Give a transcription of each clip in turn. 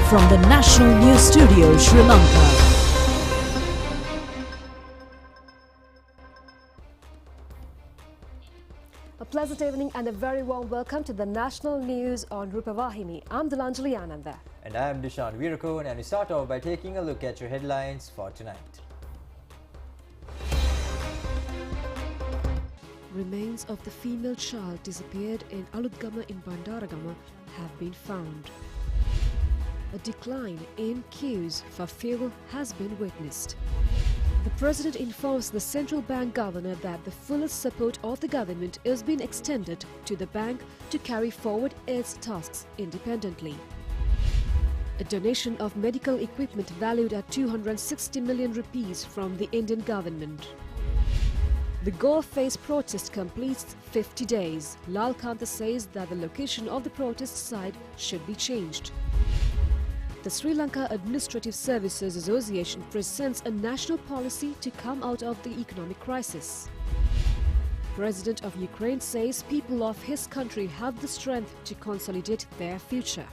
from the National News Studio, Sri Lanka. A pleasant evening and a very warm welcome to the National News on Rupavahini. I'm Delanjali Ananda. And I am Dishant Veerakone, and we start off by taking a look at your headlines for tonight. Remains of the female child disappeared in Alutgama in Bandaragama have been found. A decline in queues for fuel has been witnessed. The President informs the Central Bank Governor that the fullest support of the government is being extended to the bank to carry forward its tasks independently. A donation of medical equipment valued at 260 million rupees from the Indian government. The Goa Face protest completes 50 days. Lal Kanta says that the location of the protest site should be changed. The Sri Lanka Administrative Services Association presents a national policy to come out of the economic crisis. President of Ukraine says people of his country have the strength to consolidate their future.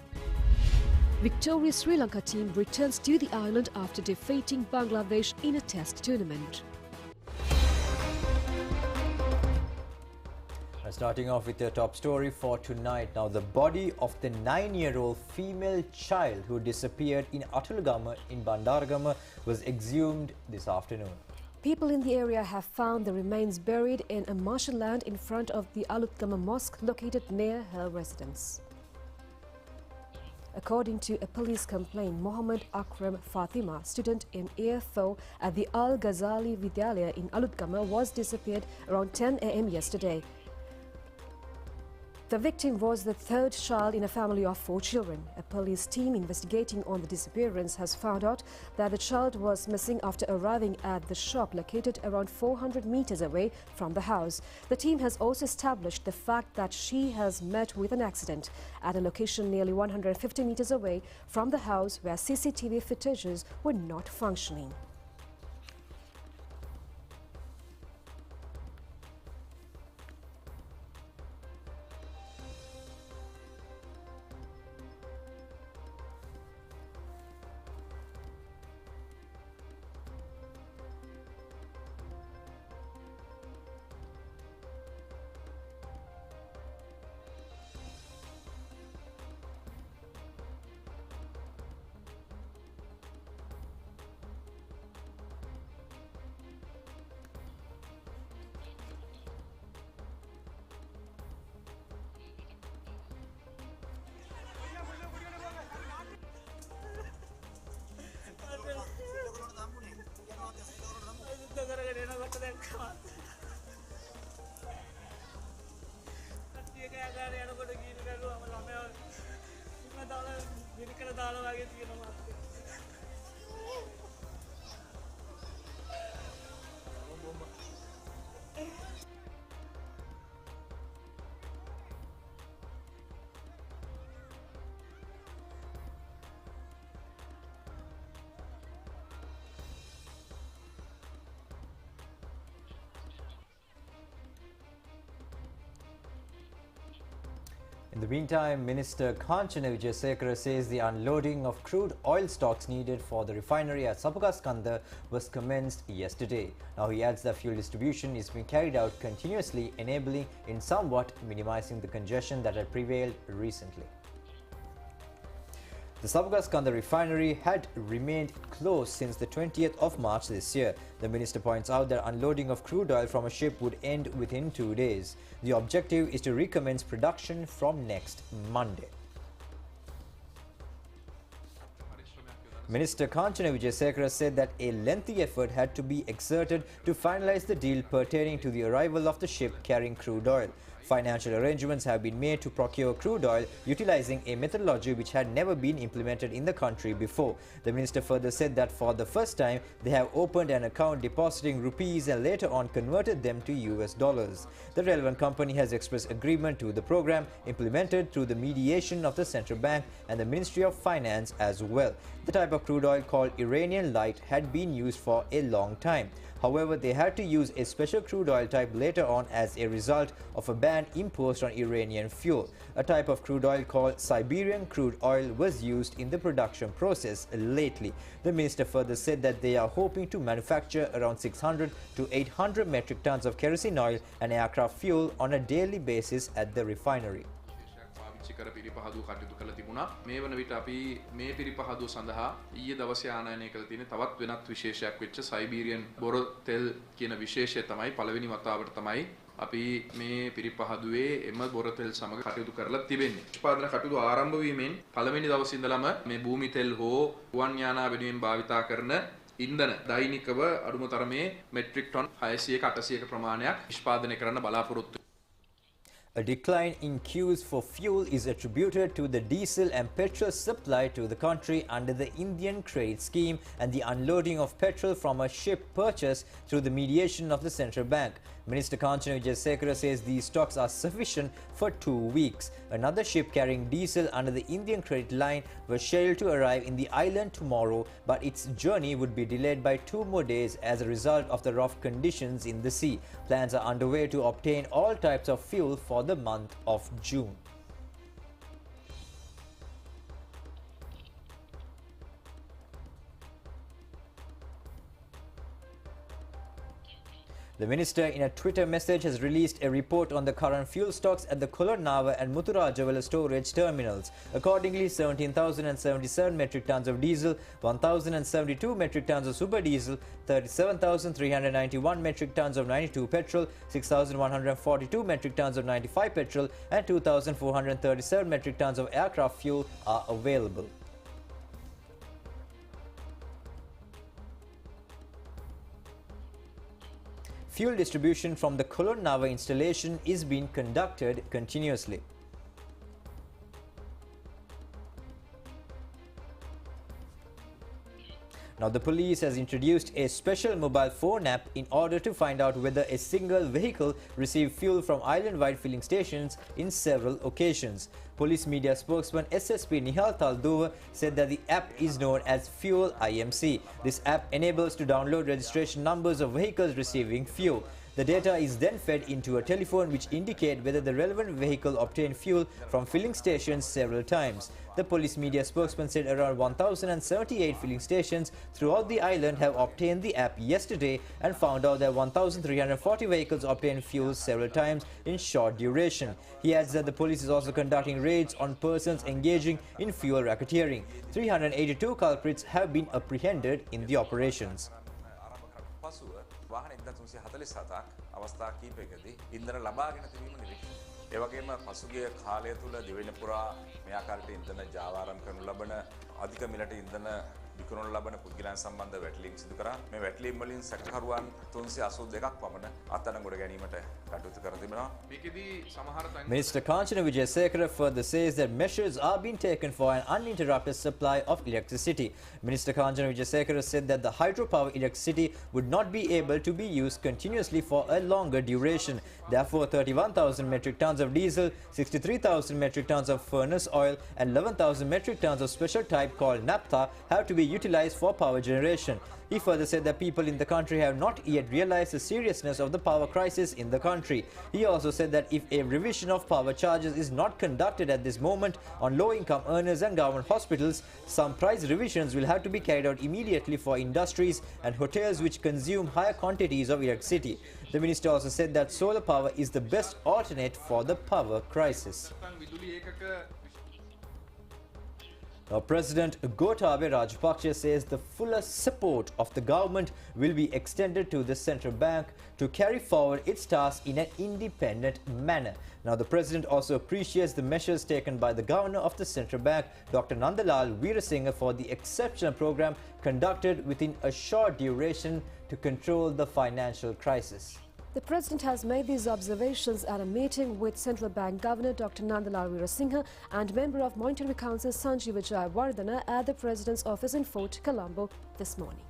Victorious Sri Lanka team returns to the island after defeating Bangladesh in a test tournament. Starting off with the top story for tonight. Now, the body of the 9-year-old female child who disappeared in Atulgama in Bandaragama was exhumed this afternoon. People in the area have found the remains buried in a marshland in front of the Alutgama mosque located near her residence. According to a police complaint, Mohammed Akram Fatima, student in Year 4 at the Al Ghazali Vidyalaya in Alutgama, was disappeared around 10 a.m. yesterday. The victim was the third child in a family of 4 children. A police team investigating on the disappearance has found out that the child was missing after arriving at the shop located around 400 meters away from the house. The team has also established the fact that she has met with an accident at a location nearly 150 meters away from the house where CCTV footages were not functioning. In the meantime, Minister Kanchana Wijesekara says the unloading of crude oil stocks needed for the refinery at Sabukaskanda was commenced yesterday. Now he adds that fuel distribution is being carried out continuously, enabling in somewhat minimizing the congestion that had prevailed recently. The Sabukaskanda refinery had remained closed since the 20th of March this year. The minister points out that unloading of crude oil from a ship would end within 2 days. The objective is to recommence production from next Monday. Minister Kanchana Wijesekara said that a lengthy effort had to be exerted to finalize the deal pertaining to the arrival of the ship carrying crude oil. Financial arrangements have been made to procure crude oil utilizing a methodology which had never been implemented in the country before. The minister further said that for the first time they have opened an account depositing rupees and later on converted them to US dollars. The relevant company has expressed agreement to the program implemented through the mediation of the Central Bank and the Ministry of Finance as well. The type of crude oil called Iranian light had been used for a long time. However, they had to use a special crude oil type later on as a result of a ban imposed on Iranian fuel. A type of crude oil called Siberian crude oil was used in the production process lately. The minister further said that they are hoping to manufacture around 600 to 800 metric tons of kerosene oil and aircraft fuel on a daily basis at the refinery. කර පිරිපහදුව කටයුතු කළ තිබුණා. මේ වන විට අපි මේ පිරිපහදුව සඳහා ඊයේ දවසේ ආනයනය කළ තියෙන තවත් වෙනත් විශේෂයක් වෙච්ච සයිබීරියන් බොර තෙල් කියන විශේෂය තමයි පළවෙනි වතාවට තමයි අපි මේ පිරිපහදුවේ එම බොර තෙල් සමග කටයුතු කරලා තිබෙන්නේ. උත්පාදන කටයුතු ආරම්භ වීමෙන් පළවෙනි දවසේ ඉඳලම මේ භූමි තෙල් හෝ ගුවන් යානා වෙනුවෙන් භාවිතා කරන ඉන්ධන දෛනිකව අඩුම තරමේ මෙට්‍රික් ටොන් 600ක 800ක ප්‍රමාණයක් නිෂ්පාදනය කරන්න බලාපොරොත්තු. A decline in queues for fuel is attributed to the diesel and petrol supply to the country under the Indian Credit Scheme and the unloading of petrol from a ship purchased through the mediation of the central bank. Minister Kanchana Wijesekara says these stocks are sufficient for 2 weeks. Another ship carrying diesel under the Indian Credit Line was scheduled to arrive in the island tomorrow, but its journey would be delayed by 2 more days as a result of the rough conditions in the sea. Plans are underway to obtain all types of fuel for the month of June. The minister, in a Twitter message, has released a report on the current fuel stocks at the Kolonava and Muthurajawala storage terminals. Accordingly, 17,077 metric tons of diesel, 1,072 metric tons of super diesel, 37,391 metric tons of 92 petrol, 6,142 metric tons of 95 petrol, and 2,437 metric tons of aircraft fuel are available. Fuel distribution from the Kolonava installation is being conducted continuously. Now, the police has introduced a special mobile phone app in order to find out whether a single vehicle received fuel from island-wide filling stations in several occasions. Police media spokesman SSP Nihal Talduva said that the app is known as Fuel IMC. This app enables to download registration numbers of vehicles receiving fuel. The data is then fed into a telephone which indicate whether the relevant vehicle obtained fuel from filling stations several times. The police media spokesman said around 1,078 filling stations throughout the island have obtained the app yesterday and found out that 1,340 vehicles obtained fuel several times in short duration. He adds that the police is also conducting raids on persons engaging in fuel racketeering. 382 culprits have been apprehended in the operations. වාහන 1347ක් අවස්ථා කිහිපයකදී ඉන්ධන ලබාගෙන තිබීම නිරීක්ෂණය. ඒ වගේම පසුගිය කාලය තුල දිවෙන පුරා මේ ආකාරයට ඉන්ධන ජාවාරම් කරනු ලබන අධික මිලට ඉන්ධන විකුණනු ලබන පුද්ගලයන් සම්බන්ධ වැටලීම් සිදු කරා. මේ වැටලීම් වලින් සැකකරුවන් 382ක් පමණ අත්අඩංගුවට ගැනීමට කටයුතු කර තිබෙනවා. මේකෙදී සමහර Minister Kanchana Wijesekara further says that measures are being taken for an uninterrupted supply of electricity. Minister Kanchana Wijesekara said that the hydropower electricity would not be able to be used continuously for a longer duration. Therefore, 31,000 metric tons of diesel, 63,000 metric tons of furnace oil and 11,000 metric tons of special type called naphtha have to be utilized for power generation. He further said that people in the country have not yet realized the seriousness of the power crisis in the country. He also said that if a revision of power charges is not conducted at this moment on low-income earners and government hospitals, some price revisions will have to be carried out immediately for industries and hotels which consume higher quantities of electricity. The minister also said that solar power is the best alternate for the power crisis. Now, President Gotabaya Rajapaksa says the fullest support of the government will be extended to the central bank to carry forward its task in an independent manner. Now, the president also appreciates the measures taken by the governor of the central bank, Dr. Nandalal Veerasinghe, for the exceptional program conducted within a short duration to control the financial crisis. The President has made these observations at a meeting with Central Bank Governor Dr. Nandalal Veerasinghe and Member of Monetary Council Sanjeeva Jayawardena at the President's office in Fort Colombo this morning.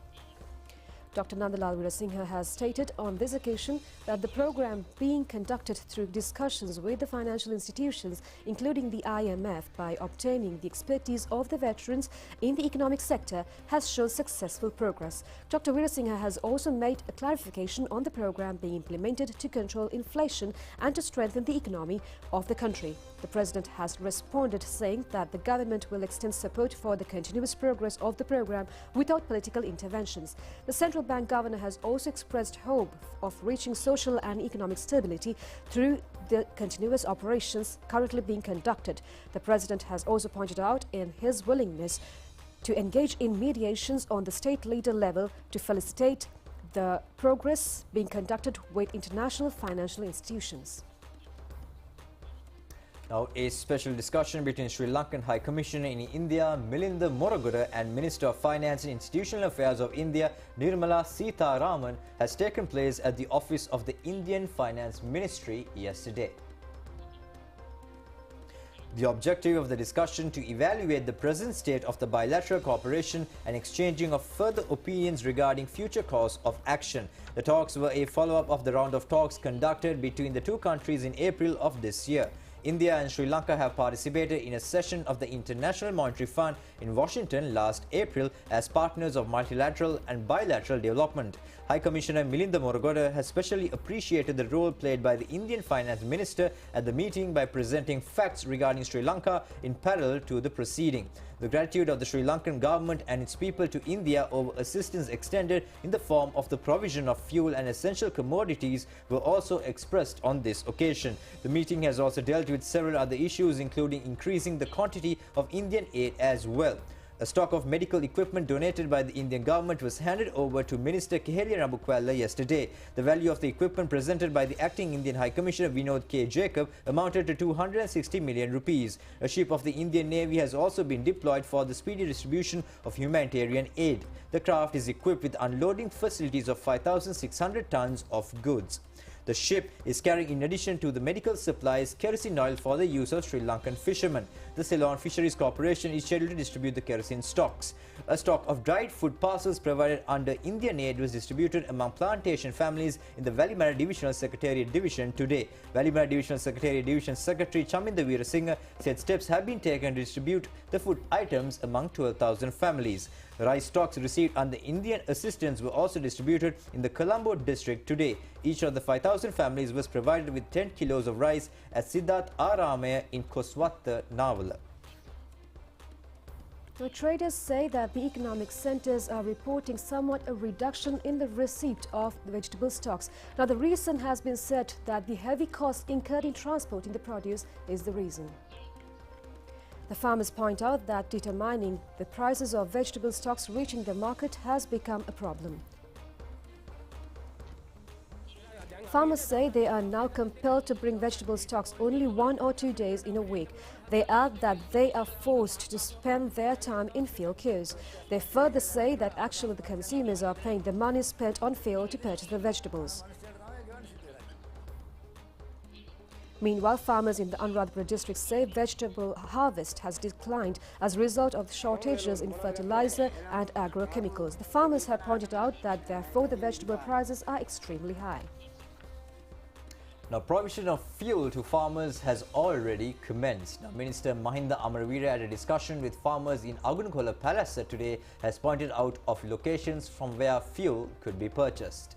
Dr. Nandalal Veerasinghe has stated on this occasion that the program being conducted through discussions with the financial institutions, including the IMF, by obtaining the expertise of the veterans in the economic sector, has shown successful progress. Dr. Veerasinghe has also made a clarification on the program being implemented to control inflation and to strengthen the economy of the country. The President has responded saying that the government will extend support for the continuous progress of the program without political interventions. The Central Bank Governor has also expressed hope of reaching social and economic stability through the continuous operations currently being conducted. The President has also pointed out in his willingness to engage in mediations on the state leader level to facilitate the progress being conducted with international financial institutions. Now, a special discussion between Sri Lankan High Commissioner in India, Milinda Moragura, and Minister of Finance and Institutional Affairs of India, Nirmala Sitharaman, has taken place at the office of the Indian Finance Ministry yesterday. The objective of the discussion to evaluate the present state of the bilateral cooperation and exchanging of further opinions regarding future course of action. The talks were a follow-up of the round of talks conducted between the two countries in April of this year. India and Sri Lanka have participated in a session of the International Monetary Fund in Washington last April as partners of multilateral and bilateral development. High Commissioner Milinda Moragura has specially appreciated the role played by the Indian Finance Minister at the meeting by presenting facts regarding Sri Lanka in parallel to the proceeding. The gratitude of the Sri Lankan government and its people to India over assistance extended in the form of the provision of fuel and essential commodities were also expressed on this occasion. The meeting has also dealt with several other issues, including increasing the quantity of Indian aid as well. A stock of medical equipment donated by the Indian government was handed over to Minister Kehelia Rabukwala yesterday. The value of the equipment presented by the acting Indian High Commissioner Vinod K. Jacob amounted to 260 million rupees. A ship of the Indian Navy has also been deployed for the speedy distribution of humanitarian aid. The craft is equipped with unloading facilities of 5,600 tons of goods. The ship is carrying, in addition to the medical supplies, kerosene oil for the use of Sri Lankan fishermen. The Ceylon Fisheries Corporation is scheduled to distribute the kerosene stocks. A stock of dried food parcels provided under Indian aid was distributed among plantation families in the Valimara Divisional Secretariat Division today. Valimara Divisional Secretariat Division Secretary Chaminda Veerasinghe said steps have been taken to distribute the food items among 12,000 families. Rice stocks received under Indian assistance were also distributed in the Colombo district today. Each of the 5,000 families was provided with 10 kilos of rice at Siddharth Aramaya in Koswatta, Navala. Now, traders say that the economic centres are reporting somewhat a reduction in the receipt of the vegetable stocks. Now, the reason has been said that the heavy costs incurred in transporting the produce is the reason. The farmers point out that determining the prices of vegetable stocks reaching the market has become a problem. Farmers say they are now compelled to bring vegetable stocks only 1 or 2 days in a week. They add that they are forced to spend their time in field queues. They further say that actually the consumers are paying the money spent on field to purchase the vegetables. Meanwhile, farmers in the Anuradhapura district say vegetable harvest has declined as a result of shortages in fertilizer and agrochemicals. The farmers have pointed out that therefore the vegetable prices are extremely high. Now, provision of fuel to farmers has already commenced. Now, Minister Mahinda Amaravira, at a discussion with farmers in Agunkola Palace today, has pointed out of locations from where fuel could be purchased.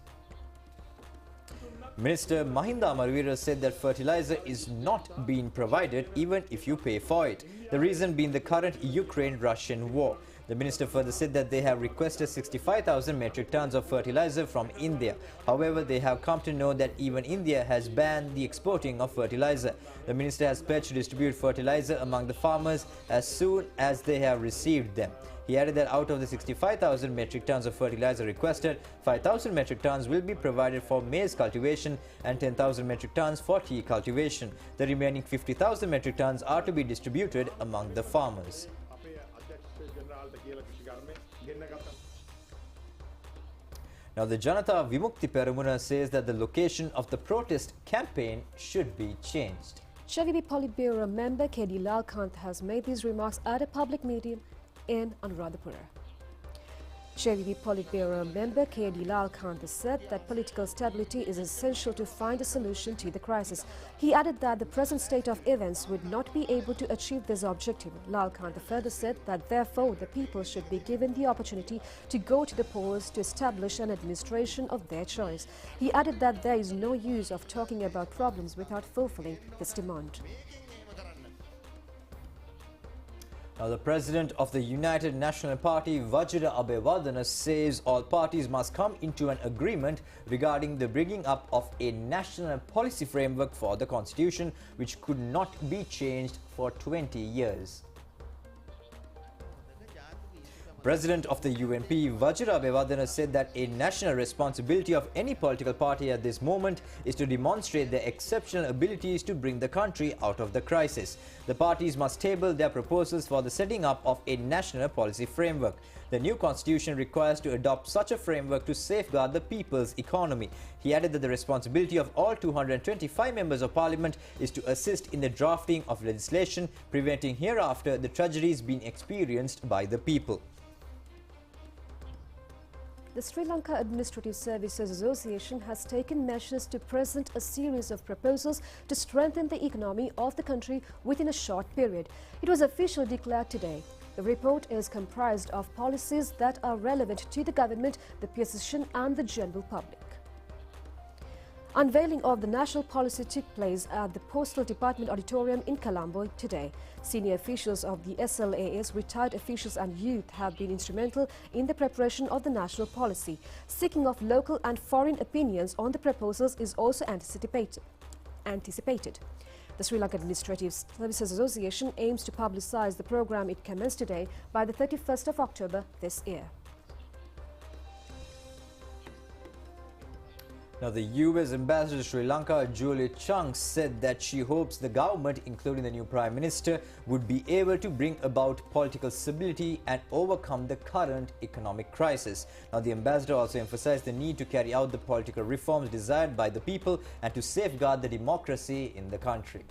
Minister Mahinda Amaravira said that fertilizer is not being provided even if you pay for it. The reason being the current Ukraine-Russian war. The minister further said that they have requested 65,000 metric tons of fertilizer from India. However, they have come to know that even India has banned the exporting of fertilizer. The minister has pledged to distribute fertilizer among the farmers as soon as they have received them. He added that out of the 65,000 metric tons of fertilizer requested, 5,000 metric tons will be provided for maize cultivation and 10,000 metric tons for tea cultivation. The remaining 50,000 metric tons are to be distributed among the farmers. Now, the Janata Vimukti Peramuna says that the location of the protest campaign should be changed. ChannelEye Politburo member K.D. Lalkant has made these remarks at a public meeting in Anuradhapura. JVP Politburo member K.D. Lalkantha said that political stability is essential to find a solution to the crisis. He added that the present state of events would not be able to achieve this objective. Lalkantha further said that therefore the people should be given the opportunity to go to the polls to establish an administration of their choice. He added that there is no use of talking about problems without fulfilling this demand. Now, the president of the United National Party, Vajra Abewardena, says all parties must come into an agreement regarding the bringing up of a national policy framework for the constitution, which could not be changed for 20 years. President of the UNP, Vajra Abewardena, said that a national responsibility of any political party at this moment is to demonstrate their exceptional abilities to bring the country out of the crisis. The parties must table their proposals for the setting up of a national policy framework. The new constitution requires to adopt such a framework to safeguard the people's economy. He added that the responsibility of all 225 members of parliament is to assist in the drafting of legislation, preventing hereafter the tragedies being experienced by the people. The Sri Lanka Administrative Services Association has taken measures to present a series of proposals to strengthen the economy of the country within a short period. It was officially declared today. The report is comprised of policies that are relevant to the government, the opposition and the general public. Unveiling of the national policy took place at the Postal Department Auditorium in Colombo today. Senior officials of the SLAS, retired officials and youth have been instrumental in the preparation of the national policy. Seeking of local and foreign opinions on the proposals is also anticipated. The Sri Lanka Administrative Services Association aims to publicise the programme it commenced today by the 31st of October this year. Now, the US Ambassador to Sri Lanka, Julie Chung, said that she hopes the government, including the new Prime Minister, would be able to bring about political stability and overcome the current economic crisis. Now, the ambassador also emphasized the need to carry out the political reforms desired by the people and to safeguard the democracy in the country.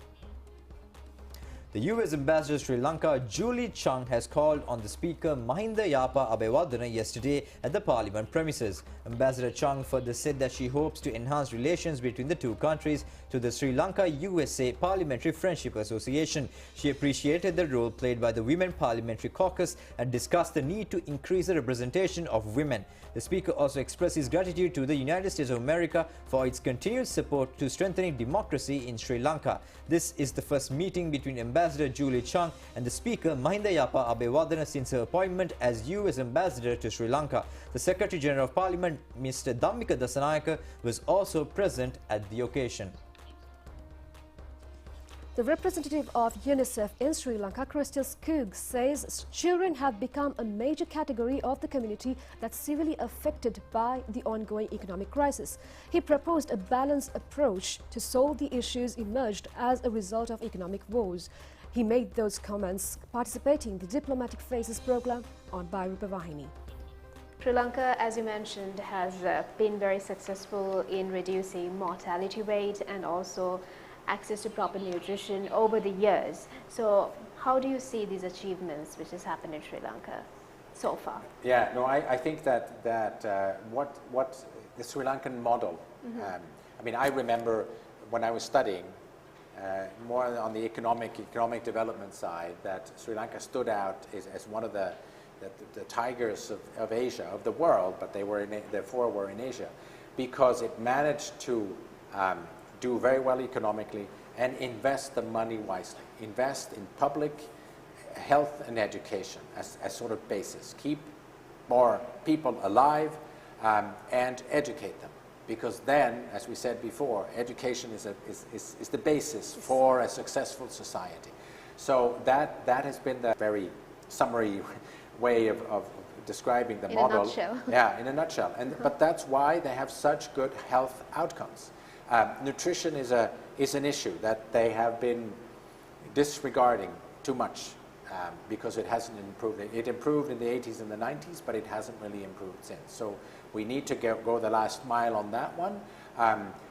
The US Ambassador to Sri Lanka, Julie Chung, has called on the Speaker Mahinda Yapa Abewardena yesterday at the Parliament premises. Ambassador Chung further said that she hopes to enhance relations between the two countries through the Sri Lanka-USA Parliamentary Friendship Association. She appreciated the role played by the Women Parliamentary Caucus and discussed the need to increase the representation of women. The Speaker also expressed his gratitude to the United States of America for its continued support to strengthening democracy in Sri Lanka. This is the first meeting between Ambassador Julie Chung and the Speaker Mahinda Yapa Abewardena since her appointment as US Ambassador to Sri Lanka. The Secretary General of Parliament, Mr. Dhammika Dasanayake, was also present at the occasion. The representative of UNICEF in Sri Lanka, Crystal Skoog, says children have become a major category of the community that's severely affected by the ongoing economic crisis. He proposed a balanced approach to solve the issues emerged as a result of economic woes. He made those comments participating in the Diplomatic Faces program on by Rupavahini. Sri Lanka, as you mentioned, has been very successful in reducing mortality rate and also access to proper nutrition over the years. So how do you see these achievements which has happened in Sri Lanka so far? Yeah, no, I think that what the Sri Lankan model, I mean, I remember when I was studying more on the economic development side, that Sri Lanka stood out as one of the tigers of Asia, of the world, but the four were in Asia, because it managed to do very well economically and invest the money wisely. Invest in public health and education as sort of basis. Keep more people alive and educate them. Because then, as we said before, education is the basis for a successful society. So that has been the very summary way of describing the model. In a nutshell. Yeah, in a nutshell. But that's why they have such good health outcomes. Nutrition is an issue that they have been disregarding too much because it hasn't improved. It improved in the 80s and the 90s, but it hasn't really improved since. So we need to go the last mile on that one,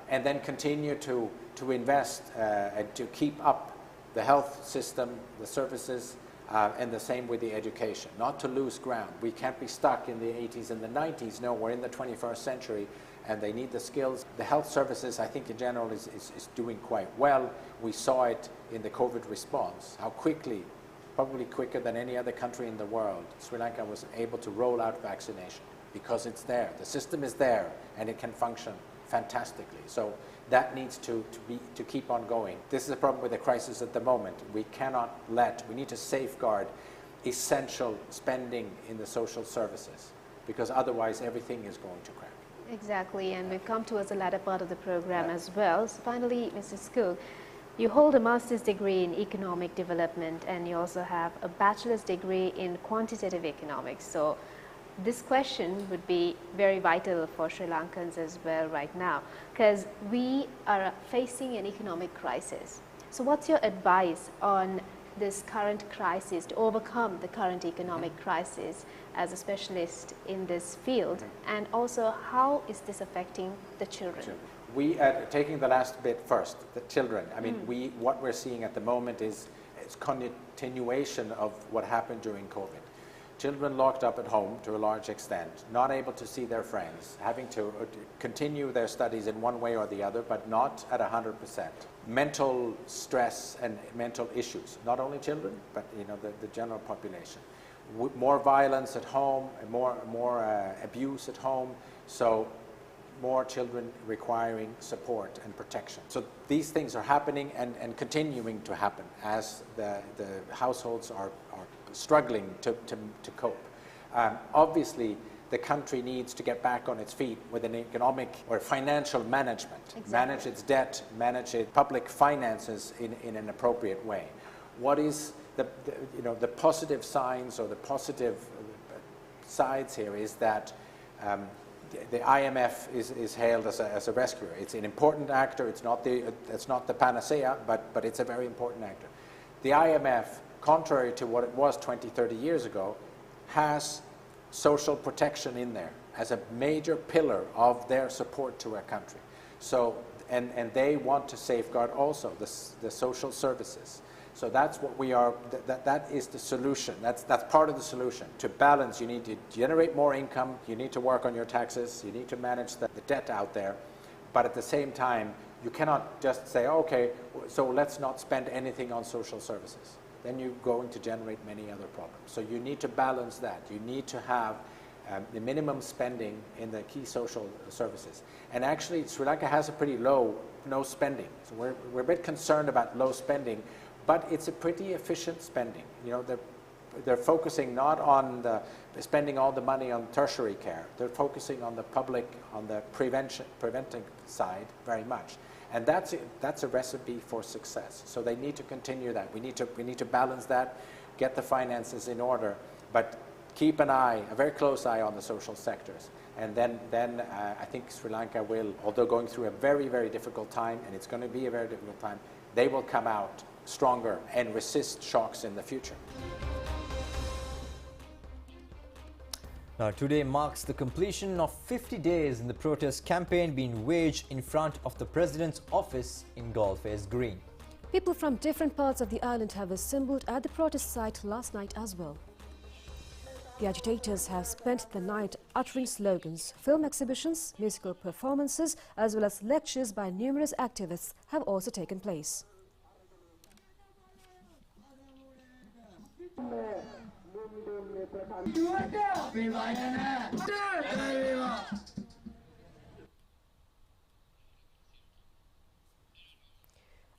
and then continue to invest and to keep up the health system, the services, And the same with the education, not to lose ground. We can't be stuck in the 80s and the 90s. No, we're in the 21st century and they need the skills. The health services, I think in general, is doing quite well. We saw it in the COVID response, how quickly, probably quicker than any other country in the world, Sri Lanka was able to roll out vaccination because it's there. The system is there and it can function fantastically. So that needs to keep on going. This is a problem with the crisis at the moment. We need to safeguard essential spending in the social services because otherwise everything is going to crack. Exactly, and we've come towards the latter part of the program as well. So finally, Mr. Skog, you hold a master's degree in economic development and you also have a bachelor's degree in quantitative economics. So this question would be very vital for Sri Lankans as well right now because we are facing an economic crisis. So what's your advice on this current crisis, to overcome the current economic crisis as a specialist in this field, and also how is this affecting the children? We, taking the last bit first, the children, I mean, what we're seeing at the moment is continuation of what happened during COVID. Children locked up at home to a large extent, not able to see their friends, having to continue their studies in one way or the other, but not at 100%. Mental stress and mental issues, not only children, but the general population. More violence at home, more abuse at home, so more children requiring support and protection. So these things are happening and continuing to happen as the households are struggling to cope. Obviously, the country needs to get back on its feet with an economic or financial management, manage its debt, manage its public finances in an appropriate way. What is the positive signs or the positive sides here is that the IMF is hailed as a rescuer. It's an important actor. It's not the panacea, but it's a very important actor. The IMF, contrary to what it was 20, 30 years ago, has social protection in there as a major pillar of their support to a country. So, and they want to safeguard also the social services. So that's what we are, that is the solution. That's part of the solution. To balance, you need to generate more income, you need to work on your taxes, you need to manage the debt out there, but at the same time, you cannot just say, okay, so let's not spend anything on social services. Then you're going to generate many other problems. So you need to balance that. You need to have the minimum spending in the key social services. And actually, Sri Lanka has a pretty no spending. So we're a bit concerned about low spending, but it's a pretty efficient spending. They're focusing not on spending all the money on tertiary care. They're focusing on the public, on the preventing side very much. And that's a recipe for success. So they need to continue that. We need to balance that, get the finances in order, but keep an eye, a very close eye on the social sectors. And then I think Sri Lanka will, although going through a very, very difficult time, and it's going to be a very difficult time, they will come out stronger and resist shocks in the future. Now, today marks the completion of 50 days in the protest campaign being waged in front of the President's office in Golface Green. People from different parts of the island have assembled at the protest site last night as well. The agitators have spent the night uttering slogans. Film exhibitions, musical performances, as well as lectures by numerous activists have also taken place.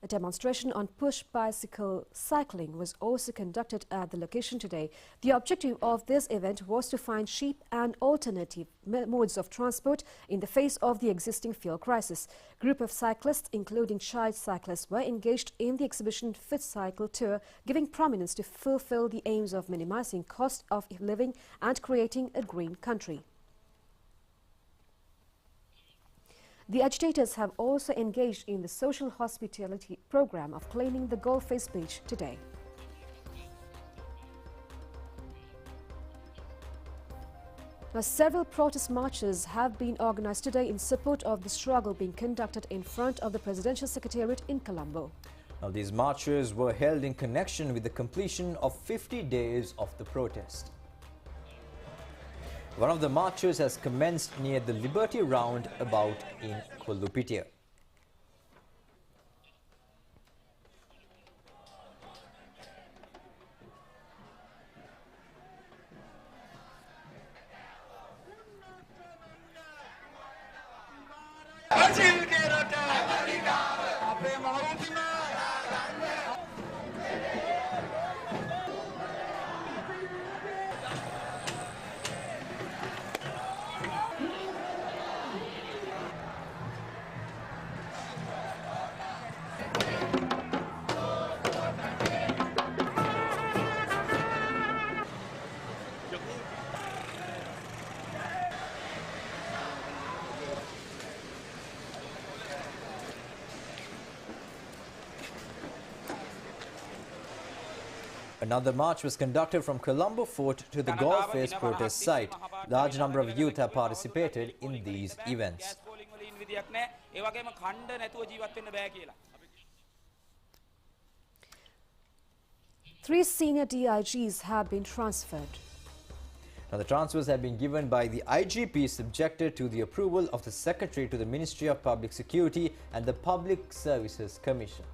A demonstration on push bicycle cycling was also conducted at the location today. The objective of this event was to find cheap and alternative modes of transport in the face of the existing fuel crisis. A group of cyclists, including child cyclists, were engaged in the exhibition Fit Cycle Tour, giving prominence to fulfill the aims of minimizing cost of living and creating a green country. The agitators have also engaged in the social hospitality program of cleaning the Golface beach today. Now, several protest marches have been organized today in support of the struggle being conducted in front of the Presidential Secretariat in Colombo. Now, these marches were held in connection with the completion of 50 days of the protest. One of the marches has commenced near the Liberty Roundabout in Kollupitia. Another march was conducted from Colombo Fort to the Golf Face protest site. Large number of youth have participated in these events. Three senior DIGs have been transferred. Now, the transfers have been given by the IGP, subjected to the approval of the Secretary to the Ministry of Public Security and the Public Services Commission.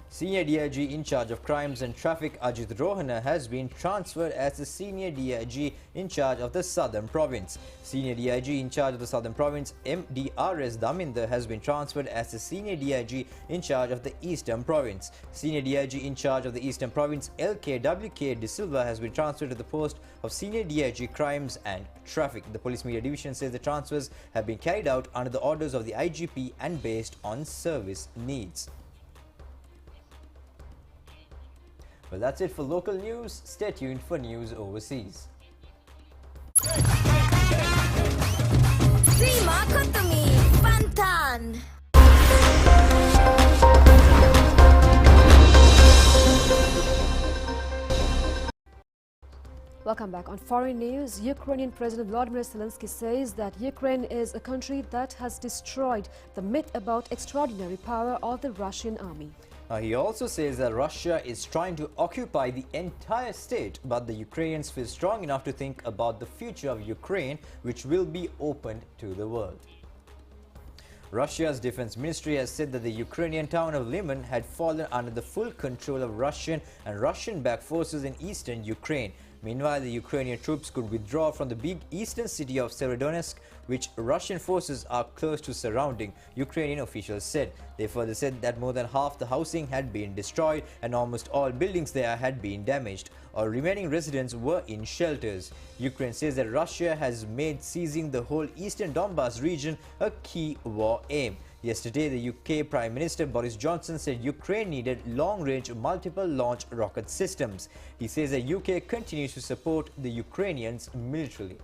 Senior DIG in charge of crimes and traffic Ajit Rohana has been transferred as the Senior DIG in charge of the Southern Province. Senior DIG in charge of the Southern Province MDRS Daminder has been transferred as the Senior DIG in charge of the Eastern Province. Senior DIG in charge of the Eastern Province LKWK De Silva has been transferred to the post of Senior DIG Crimes and Traffic. The Police Media Division says the transfers have been carried out under the orders of the IGP and based on service needs. Well, that's it for local news. Stay tuned for news overseas. Welcome back. On foreign news, Ukrainian President Volodymyr Zelensky says that Ukraine is a country that has destroyed the myth about extraordinary power of the Russian army. He also says that Russia is trying to occupy the entire state, but the Ukrainians feel strong enough to think about the future of Ukraine, which will be opened to the world. Russia's defense ministry has said that the Ukrainian town of Liman had fallen under the full control of Russian and Russian-backed forces in eastern Ukraine. Meanwhile, the Ukrainian troops could withdraw from the big eastern city of Severodonetsk, which Russian forces are close to surrounding, Ukrainian officials said. They further said that more than half the housing had been destroyed and almost all buildings there had been damaged. All remaining residents were in shelters. Ukraine says that Russia has made seizing the whole eastern Donbas region a key war aim. Yesterday, the UK Prime Minister Boris Johnson said Ukraine needed long-range multiple-launch rocket systems. He says the UK continues to support the Ukrainians militarily.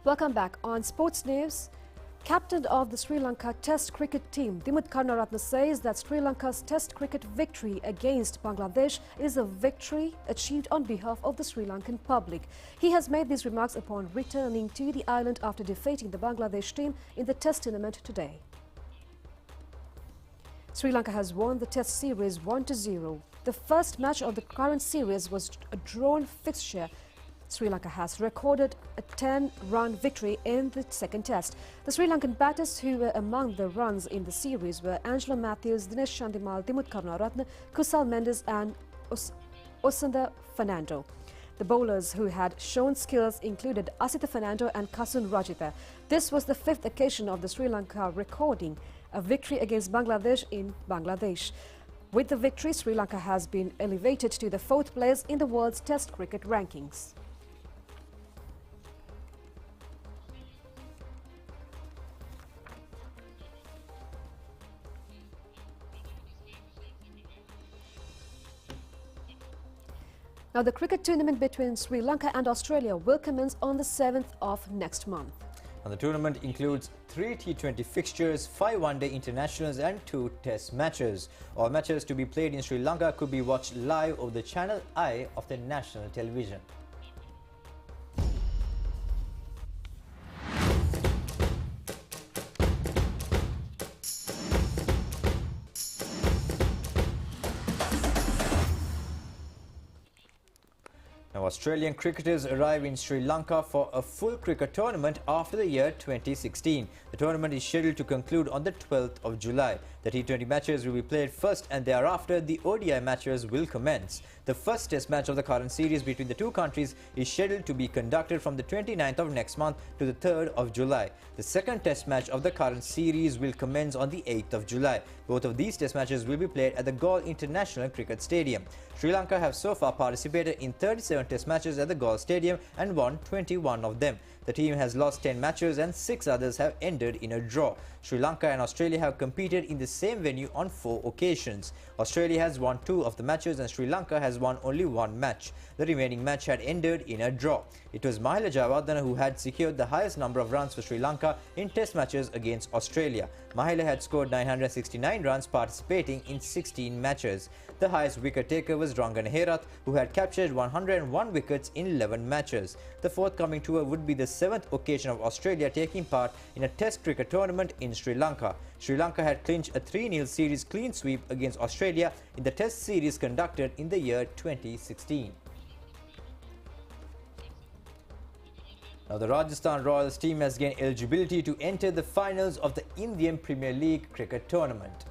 Welcome back. On sports news, captain of the Sri Lanka Test cricket team, Dimuth Karunaratne, says that Sri Lanka's Test cricket victory against Bangladesh is a victory achieved on behalf of the Sri Lankan public. He has made these remarks upon returning to the island after defeating the Bangladesh team in the Test tournament today. Sri Lanka has won the Test series 1-0. The first match of the current series was a drawn fixture. Sri Lanka has recorded a 10-run victory in the second test. The Sri Lankan batters who were among the runs in the series were Angelo Matthews, Dinesh Chandimal, Dimuth Karunaratne, Kusal Mendes and Osunda Fernando. The bowlers who had shown skills included Asita Fernando and Kasun Rajitha. This was the fifth occasion of the Sri Lanka recording a victory against Bangladesh in Bangladesh. With the victory, Sri Lanka has been elevated to the fourth place in the world's Test cricket rankings. Now, the cricket tournament between Sri Lanka and Australia will commence on the 7th of next month. And the tournament includes 3 T20 fixtures, 5 one-day internationals and 2 test matches. All matches to be played in Sri Lanka could be watched live over the Channel I of the national television. Now, Australian cricketers arrive in Sri Lanka for a full cricket tournament after the year 2016. The tournament is scheduled to conclude on the 12th of July. The T20 matches will be played first and thereafter the ODI matches will commence. The first test match of the current series between the two countries is scheduled to be conducted from the 29th of next month to the 3rd of July. The second test match of the current series will commence on the 8th of July. Both of these test matches will be played at the Galle International Cricket Stadium. Sri Lanka have so far participated in 37 test matches at the Galle Stadium and won 21 of them. The team has lost 10 matches and 6 others have ended in a draw. Sri Lanka and Australia have competed in the same venue on 4 occasions. Australia has won 2 of the matches and Sri Lanka has won only 1 match. The remaining match had ended in a draw. It was Mahela Jayawardene who had secured the highest number of runs for Sri Lanka in test matches against Australia. Mahela had scored 969 runs participating in 16 matches. The highest wicket taker was Rangan Herath, who had captured 101 wickets in 11 matches. The forthcoming tour would be the 7th occasion of Australia taking part in a test cricket tournament in Sri Lanka. Sri Lanka had clinched a 3-0 series clean sweep against Australia in the test series conducted in the year 2016. Now, the Rajasthan Royals team has gained eligibility to enter the finals of the Indian Premier League cricket tournament.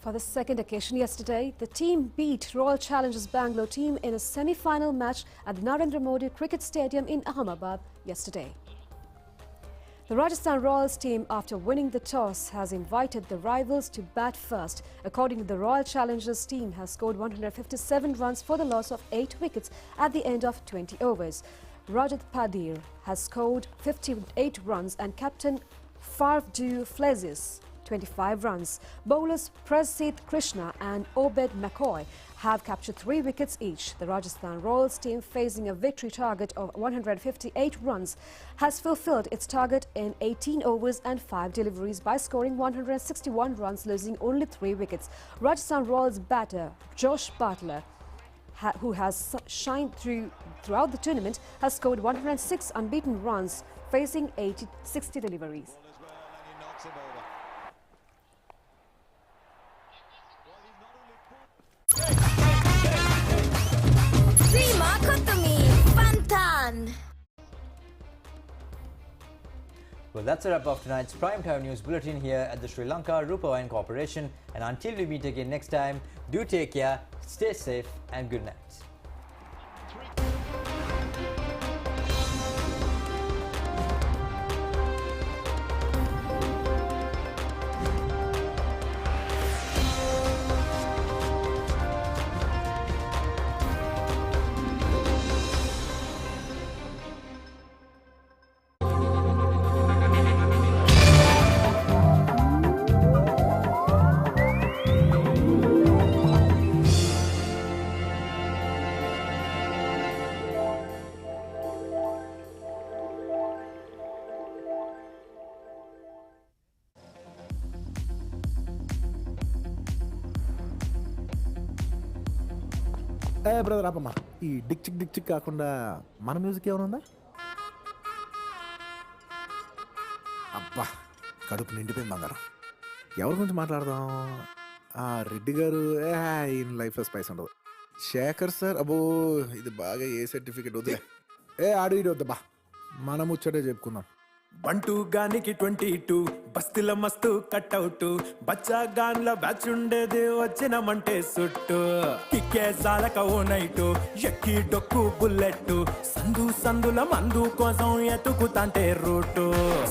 For the second occasion yesterday, the team beat Royal Challengers Bangalore team in a semi-final match at the Narendra Modi Cricket Stadium in Ahmedabad yesterday. The Rajasthan Royals team, after winning the toss, has invited the rivals to bat first. According to the Royal Challengers team, has scored 157 runs for the loss of 8 wickets at the end of 20 overs. Rajat Padir has scored 58 runs and captain Farv du Plessis 25 runs. Bowlers Prasidh Krishna and Obed McCoy have captured 3 wickets each. The Rajasthan Royals team, facing a victory target of 158 runs, has fulfilled its target in 18 overs and 5 deliveries by scoring 161 runs, losing only 3 wickets. Rajasthan Royals batter Josh Butler, who has shined throughout the tournament, has scored 106 unbeaten runs, facing 60 deliveries. Well, that's a wrap of tonight's Primetime News Bulletin here at the Sri Lanka Rupavahini Corporation. And until we meet again next time, do take care, stay safe and good night. Brother ఆపమ్మా, ఈ డిక్ చిక్ కాకుండా మన music ఏమైనా ఉందా? అబ్బా, కడుపు నిండిపోయింది బంగారం. ఎవరి గురించి మాట్లాడదాం? రెడ్డి గారు ఈయన లైఫ్లో స్పైస్ ఉండదు. శేఖర్ సార్, అబ్బో ఇది బాగా ఏ సర్టిఫికెట్ వద్దులే. ఆడు ఇటు వద్దా, మనం ముచ్చటే చెప్పుకుందాం. బంటూ గానికి 22 బస్తిల మస్తు కట్అవుట్ బచ్చా గాన్ల బ్యాచ్ ఉండేది వచ్చినమంటే సుట్టు కిక్కే సాలక ఓ నైటు ఎక్కి డొక్కు బుల్లెట్ సందుల మందు కోసం ఎతుకుతాంటే రూటు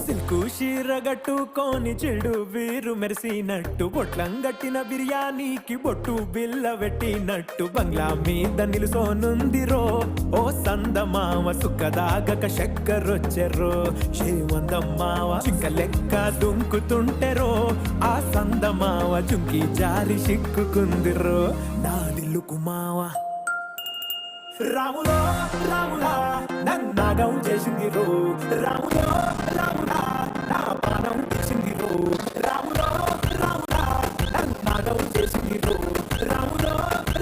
సిల్కు షీరగట్టుకోని చెడు వీరు మెరిసినట్టు బొట్లం గట్టిన బిర్యానీకి బొట్టు బిల్ల పెట్టినట్టు బంగ్లా మీద నిలుసోనుందిరో ఓ సందమావ సుక్కదాగక చక్కరొచ్చెర్రో వందమ్మావ చింక లెక్క దుంకుతుంటెరో ఆ సందమావ చుంకి జారి సిక్కుకుందిరో నాదిల్లుకు మావ రాములో రాములా నన్నాగం చేసింది రో రాములో రాములా నా పానం తీసింది రో రాములో రాములా నన్నాగం చేసింది రో రాములో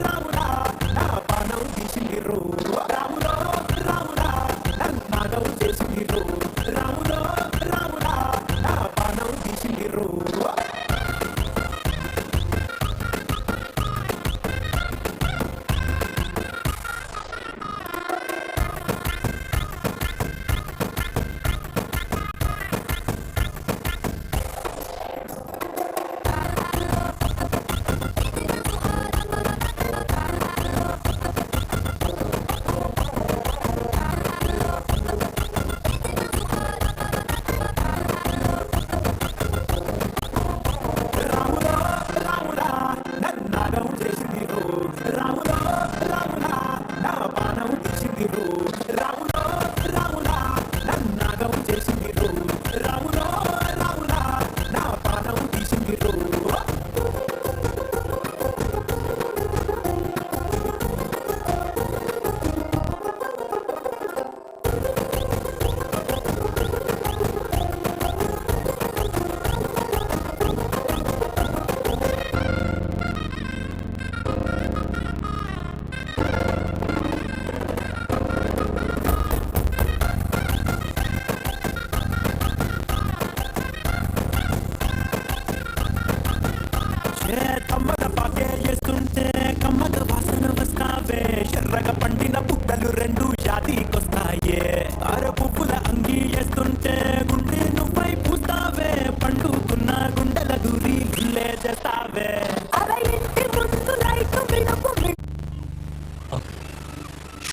రాములా నా పానం తీసింది రో రాములో రాములా నన్నాగం చేసింది రో రాములో రాములా నా పానం తీసింది రో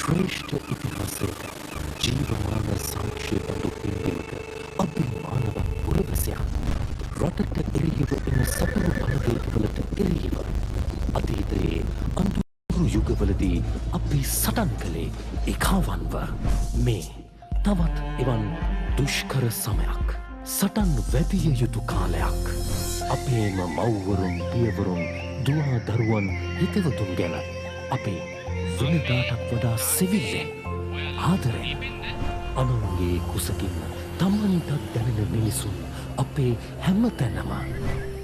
ශ්‍රේෂ්ඨ ඉතිහාසයක ජීවමාන සාක්ෂි බඳු පින්බිමක අභිමානවත් පුරවැසියන් රටට එරෙහිව එන සතුරු බලවේගවලට එරෙහිව අතීතයේ අඳුරු යුගවලදී අපි සටන් කළේ එකවන්ව මේ තවත් එවන් දුෂ්කර සමයක් සටන් වැදිය යුතු කාලයක් අපේම මව්වරුන් පියවරුන් දුවා දරුවන් හිතවතුන් ගැන අපේ වෙනදාටත් වඩා සෙවිල්ලෙන් ආදරෙන් අනුන්ගේ කුසකින්න තමන්ටත් දැනෙන මිනිසුන් අපේ හැම තැනම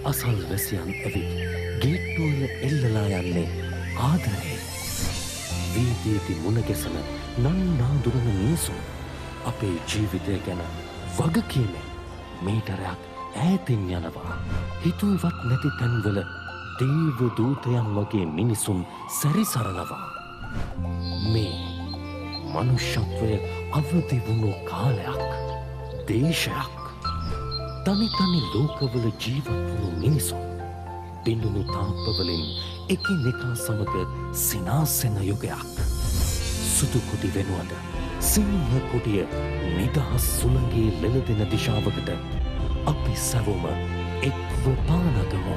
අසල්වැසියන් ඇවිත් ගේට්ටුවල එල්ලලා යන්නේ ආදරේ වීදීති මුණගැසන නන්නාදුරන මිනිසුන් අපේ ජීවිතය ගැන වගකීමෙන් මීටරයක් ඈතින් යනවා හිතුවත් නැති තැන්වල දේව දූතයන් වගේ මිනිසුන් සැරිසරනවා මේ මනුෂ්‍යත්වය අවදි වුණු කාලයක් දේශයක් තනි ලෝකවල ජීවත් වුණු මිනිසුන් බිඳුණු තාප්පවලින් එකිනෙකා සමග සිනාසෙන යුගයක් සුදු කුටි වෙනුවද සිංහ කුටිය නිදහස් සුළඟේ ලෙලදෙන දිශාවකට අපි සැවොම එක්ව පානදමු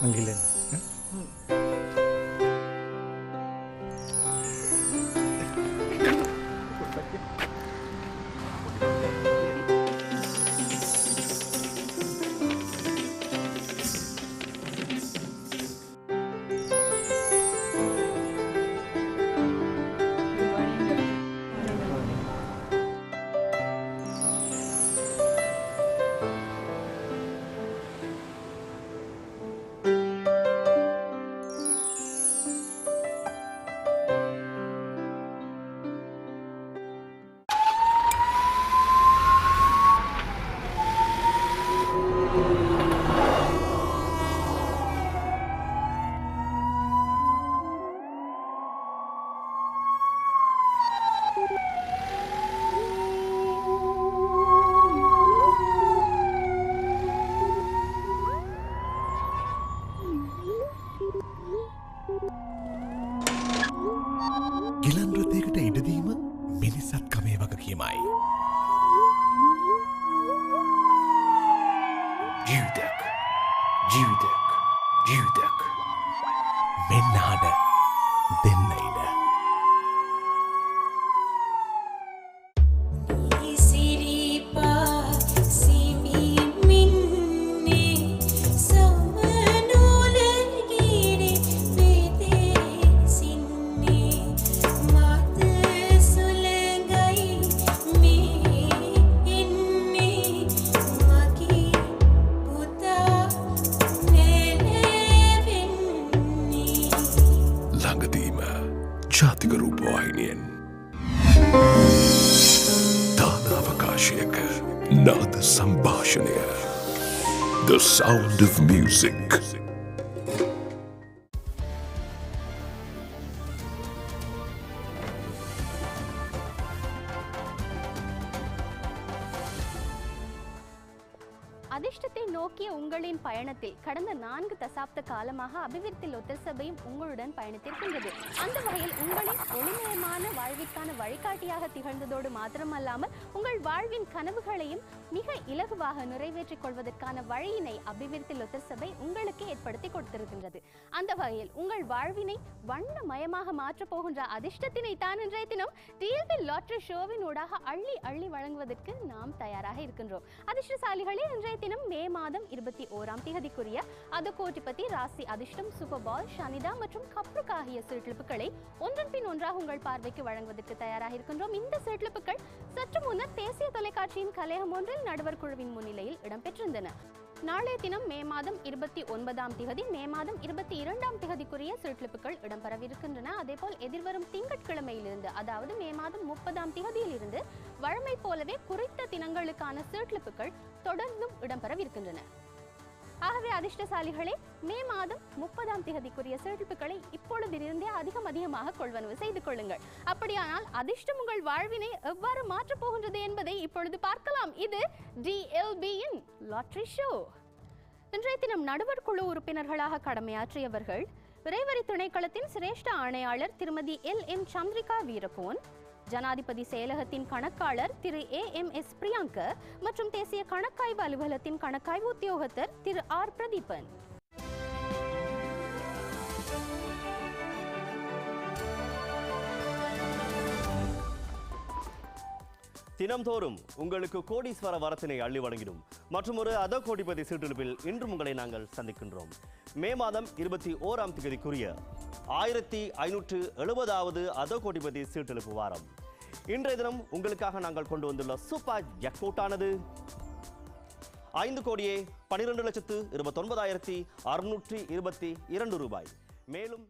manggilin. ජීවිතයක් ජීවිතයක් ජීවිතයක් මෙන්නාන දෙන්න ඉඩ ජාතික රූපවාහිනියෙන් තානාවකාශයක නාද සංභාෂණය The Sound of Music அதிர்ஷ்டத்தை நோக்கிய உங்களின் பயணத்தில் கடந்த 4 தசாப்த காலமாக அபிவிருத்தி லொத்தர் சபையும் உங்களுடன் பயணித்திருக்கின்றது. அந்த வகையில் உங்களின் ஒளிமயமான வாழ்விற்கான வழிகாட்டியாக திகழ்ந்ததோடு மாத்திரமல்லாமல் உங்கள் வாழ்வின் கனவுகளையும் மிக இலகுவாக நிறைவேற்றிக் கொள்வதற்கான வழியினை அபிவிருத்தி லொத்தர் சபை உங்களுக்கு ஏற்படுத்தி கொடுத்திருக்கின்றது. அந்த வகையில் உங்கள் வாழ்வினை வண்ணமயமாக மாற்றப் போகின்ற அதிர்ஷ்டத்தினை தான் இன்றைய தினம் டிஎல்பி லாட்டரி ஷோவின் ஊடாக அள்ளி அள்ளி வழங்குவதற்கு நாம் தயாராக இருக்கின்றோம். அதிர்ஷ்டசாலிகளே, இன்றைய தினம் மே மாதம் 21ஆம் தேதிக்குரிய அதகோட்டிபதி ராசி அதிர்ஷ்டம் சூப்பர் பால் ஷனிதா மற்றும் கப்ருக் ஆகிய சீட்லிப்புகளை ஒன்றன் பின் ஒன்றாக உங்கள் பார்வைக்கு வழங்குவதற்கு தயாராக இருக்கின்றோம். இந்த சீட்லிப்புகள் சற்று முன்னர் தேசிய தொலைக்காட்சியின் கலையகம் ஒன்றில் நடுவர் குழுவின் முன்னிலையில் இடம்பெற்றிருந்தன. நாளைய தினம் மே மாதம் 29ஆம் தேதி மே மாதம் 22ஆம் தேதிக்குரிய சீட்லிப்புகள் இடம்பெறவிருக்கின்றன. அதேபோல் எதிர்வரும் திங்கட்கிழமையிலிருந்து அதாவது மே மாதம் 30ஆம் தேதியிலிருந்து வழமை போலவே குறித்த தினங்களுக்கான சீட்லிப்புகள் தொடர்ந்தும் இடம்பெறவிருக்கின்றன. ஆகவே அதிர்ஷ்டசாலிகளே, மே மாதம் 30ஆம் தேதிக்குரிய சீட்லிப்புகளை இப்பொழுதிலிருந்தே அதிகமாக கொள்வனவு செய்து கொள்ளுங்கள். அப்படியானால் அதிர்ஷ்டம் உங்கள் வாழ்வினை எவ்வாறு மாற்றப் போகின்றது என்பதை இப்பொழுது பார்க்கலாம். இது டிஎல்பியின் லாட்டரி ஷோ. இன்றைய தினம் நடுவர் குழு உறுப்பினர்களாக கடமையாற்றியவர்கள் விரைவரி திணைக்களத்தின் சிரேஷ்ட ஆணையாளர் திருமதி LM சந்திரிகா வீரகோன், ஜனாதிபதி செயலகத்தின் கணக்காளர் திரு AMS பிரியங்க மற்றும் தேசிய கணக்காய்வு அலுவலகத்தின் கணக்காய்வு உத்தியோகத்தர் திரு R பிரதீபன். தினம்தோறும் உங்களுக்கு கோடீஸ்வர வரத்தினை அள்ளி வழங்கிடும் மற்றும் ஒரு அதகோடிபதி சீட்டெழுப்பில் இன்றும் உங்களை நாங்கள் சந்திக்கின்றோம். மே மாதம் 21ஆம் தேதிக்குரிய 1570வது அதகோடிபதி சீட்டெழுப்பு வாரம். இன்றைய தினம் உங்களுக்காக நாங்கள் கொண்டு வந்துள்ள சூப்பர் ஜாக்பாட்டானது 5,12,29,622 ரூபாய். மேலும்